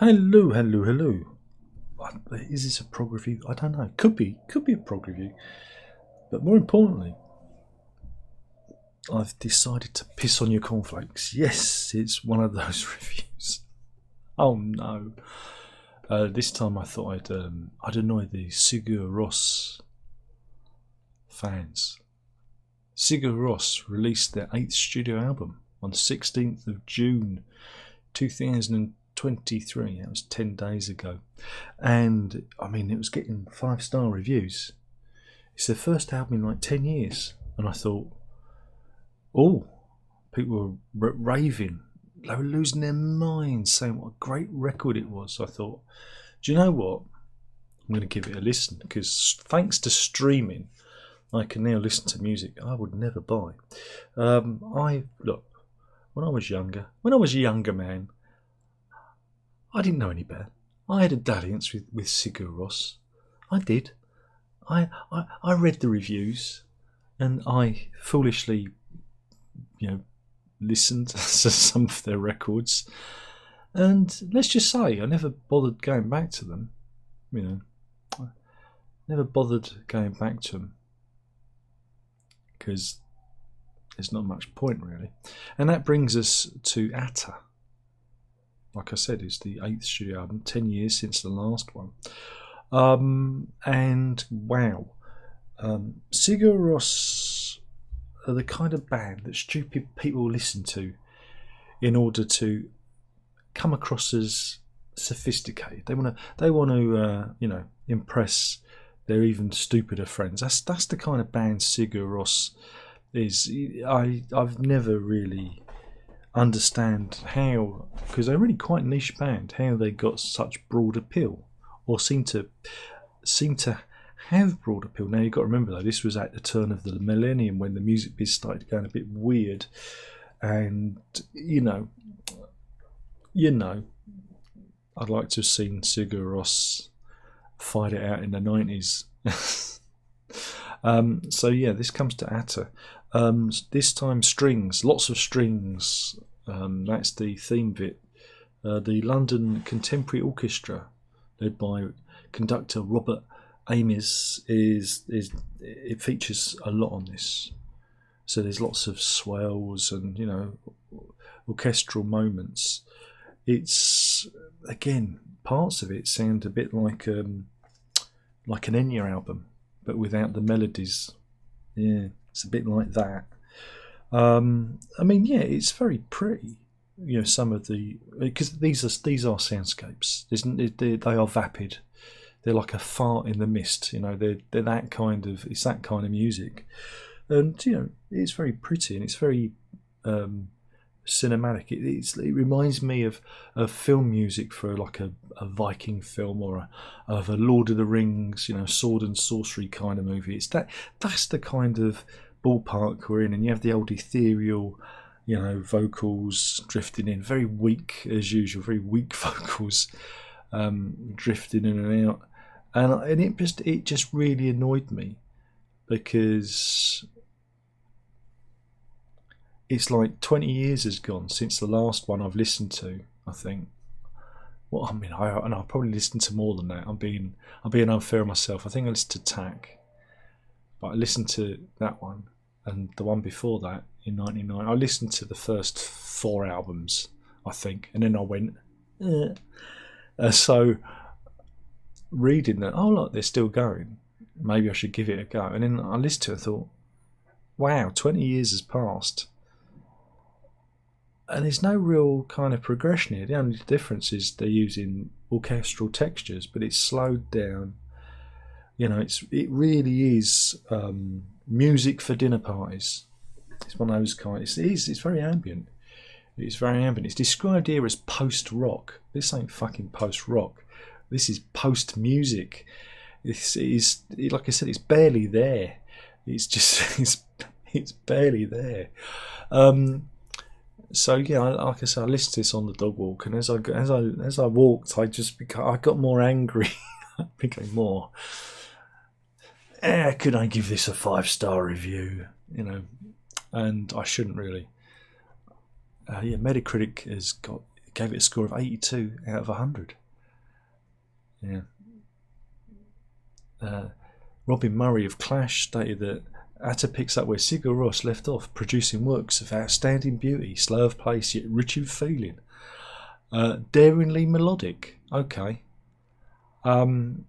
Hello, hello, hello. Is this a prog review? I don't know. Could be a prog review. But more importantly, I've decided to piss on your cornflakes. Yes, it's one of those reviews. Oh no. This time I thought I'd annoy the Sigur Rós fans. Sigur Rós released their 8th studio album on 16th of June 2023. That was 10 days ago. And I mean, it was getting 5-star reviews. It's their first album in like 10 years. And I thought, oh, people were raving. They were losing their minds saying what a great record it was. So I thought, do you know what? I'm going to give it a listen because thanks to streaming, I can now listen to music I would never buy. Look, when I was a younger man, I didn't know any better. I had a dalliance with Sigur Rós. I did. I read the reviews, and I foolishly, listened to some of their records. And let's just say, I never bothered going back to them. Never bothered going back to them because there's not much point really. And that brings us to Atta. Like I said, it's the 8th studio album, 10 years since the last one. And wow, Sigur Rós are the kind of band that stupid people listen to in order to come across as sophisticated. They want to impress their even stupider friends. That's the kind of band Sigur Rós is. I've never really understand how, because they're really quite niche band, how they got such broad appeal, or seem to have broad appeal. Now you've got to remember though, this was at the turn of the millennium when the music biz started going a bit weird, and I'd like to have seen Sigur Rós fight it out in the 90s. So yeah, this comes to Atta. This time strings, lots of strings. That's the theme bit. The London Contemporary Orchestra, led by conductor Robert Ames, it features a lot on this. So there's lots of swells and orchestral moments. It's again, parts of it sound a bit like an Enya album, but without the melodies. Yeah, it's a bit like that. It's very pretty. Some of the, because these are soundscapes. They are vapid. They're like a fart in the mist. They're that kind of. It's that kind of music, and it's very pretty and it's very cinematic. It reminds me of film music for like a Viking film or of a Lord of the Rings, sword and sorcery kind of movie. That's the kind of ballpark we're in, and you have the old ethereal, vocals drifting in, very weak as usual, very weak vocals, drifting in and out, and it just really annoyed me because it's like 20 years has gone since the last one I've listened to, I think. Well, I'll probably listen to more than that. I'm being unfair on myself. I think I listened to Tack, but I listened to that one and the one before that in '99. I listened to the first 4 albums, I think, and then I went. So reading that, oh look, they're still going. Maybe I should give it a go. And then I listened to it and thought, wow, 20 years has passed. And there's no real kind of progression here. The only difference is they're using orchestral textures, but it's slowed down. It really is music for dinner parties. It's one of those kinds. It's very ambient. It's very ambient. It's described here as post-rock. This ain't fucking post-rock. This is post-music. This is, like I said, it's barely there. It's just it's barely there. So yeah, like I said, I listened to this on the dog walk, and as I walked, I got more angry. I became more. Could I give this a 5-star review? And I shouldn't really. Metacritic has got gave it a score of 82 out of 100. Yeah. Robin Murray of Clash stated that Atta picks up where Sigur Rós left off, producing works of outstanding beauty, slow of pace yet rich in feeling, daringly melodic. Okay. And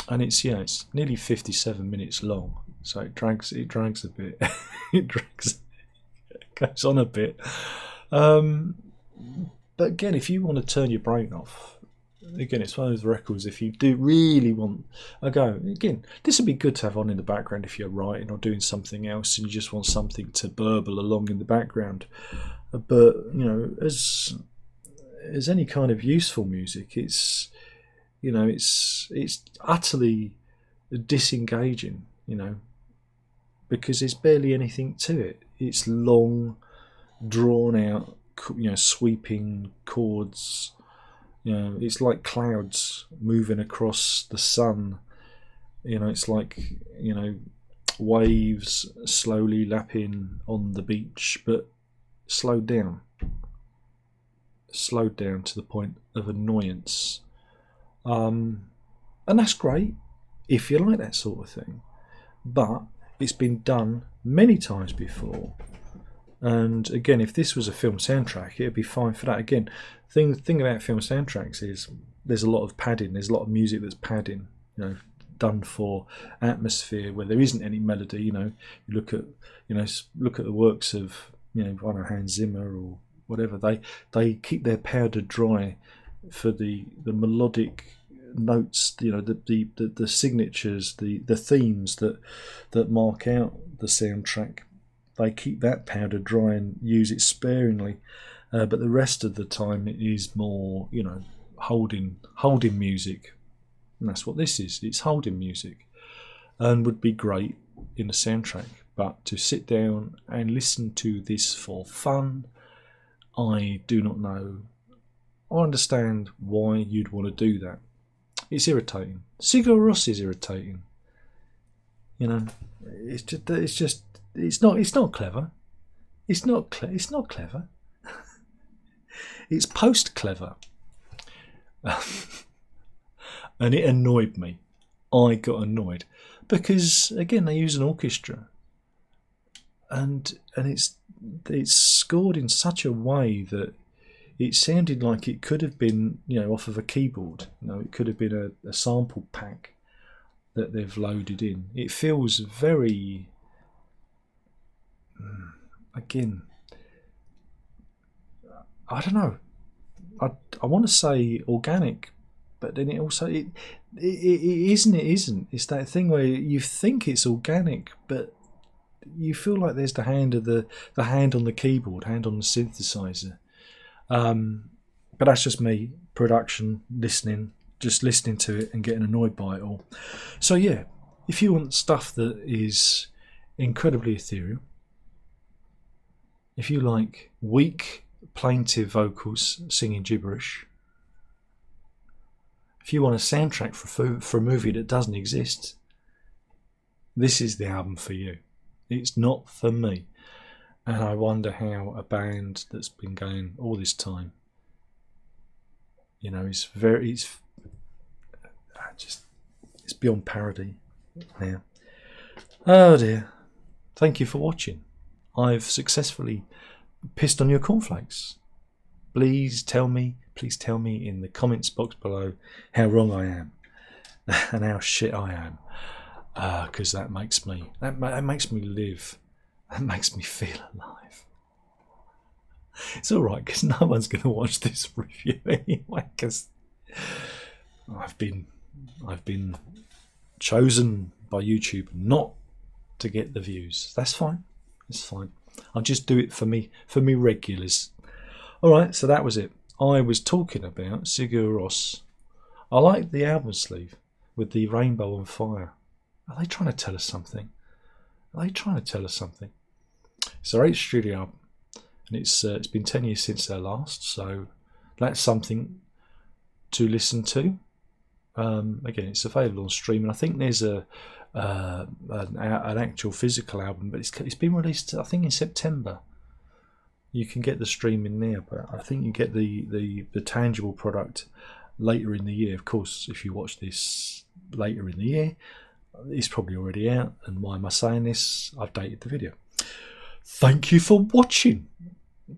it's nearly 57 minutes long, so it drags a bit. it goes on a bit. But again, if you want to turn your brain off, again, it's one of those records. If you do really want, this would be good to have on in the background if you're writing or doing something else, and you just want something to burble along in the background. But as any kind of useful music, it's utterly disengaging, because there's barely anything to it. It's long, drawn out, sweeping chords. It's like clouds moving across the sun. It's like waves slowly lapping on the beach, but slowed down to the point of annoyance. And that's great if you like that sort of thing, but it's been done many times before. And again, if this was a film soundtrack, it'd be fine for that. Again, thing about film soundtracks is there's a lot of padding. There's a lot of music that's padding, done for atmosphere where there isn't any melody. You look at the works of I don't know, Hans Zimmer or whatever. They keep their powder dry for the melodic notes. The signatures, the themes that mark out the soundtrack. They keep that powder dry and use it sparingly, but the rest of the time it is more, holding music, and that's what this is. It's holding music, and would be great in a soundtrack. But to sit down and listen to this for fun, I do not know. I understand why you'd want to do that. It's irritating. Sigur Rós is irritating. It's not clever. It's not clever. It's post clever. And it annoyed me. I got annoyed because again they use an orchestra, and it's scored in such a way that it sounded like it could have been off of a keyboard. It could have been a sample pack that they've loaded in. It feels very. Again, I don't know. I want to say organic, but then it also it isn't. It isn't. It's that thing where you think it's organic, but you feel like there's the hand on the keyboard, hand on the synthesizer. But that's just me. Production, just listening to it and getting annoyed by it all. So yeah, if you want stuff that is incredibly ethereal. If you like weak, plaintive vocals singing gibberish, if you want a soundtrack for a movie that doesn't exist, this is the album for you. It's not for me. And I wonder how a band that's been going all this time, it's beyond parody now. Oh dear. Thank you for watching. I've successfully pissed on your cornflakes. Please tell me in the comments box below how wrong I am and how shit I am, because that makes me live. That makes me feel alive. It's all right because no one's going to watch this review anyway. Because I've been chosen by YouTube not to get the views. That's fine. It's fine. I'll just do it for me regulars. Alright, so that was it. I was talking about Sigur Rós. I like the album sleeve with the rainbow on fire. Are they trying to tell us something? It's their 8th studio album, and it's been 10 years since their last, so that's something to listen to. Again, it's available on stream, and I think there's an actual physical album, but it's been released I think in September. you can get the streaming now, but I think you get the tangible product later in the year. Of course, if you watch this later in the year, it's probably already out. And why am I saying this? I've dated the video. Thank you for watching.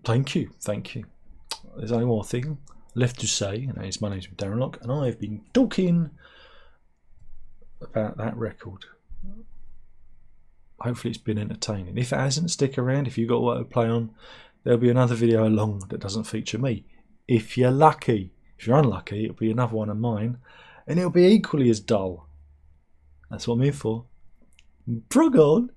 Thank you. There's only one thing left to say, and that is my name's Darren Locke, and I've been talking about that record. Hopefully it's been entertaining. If it hasn't, stick around. If you've got what to play on, there'll be another video along that doesn't feature me. If you're lucky. If you're unlucky, it'll be another one of mine, and it'll be equally as dull. That's what I'm here for. PROG on!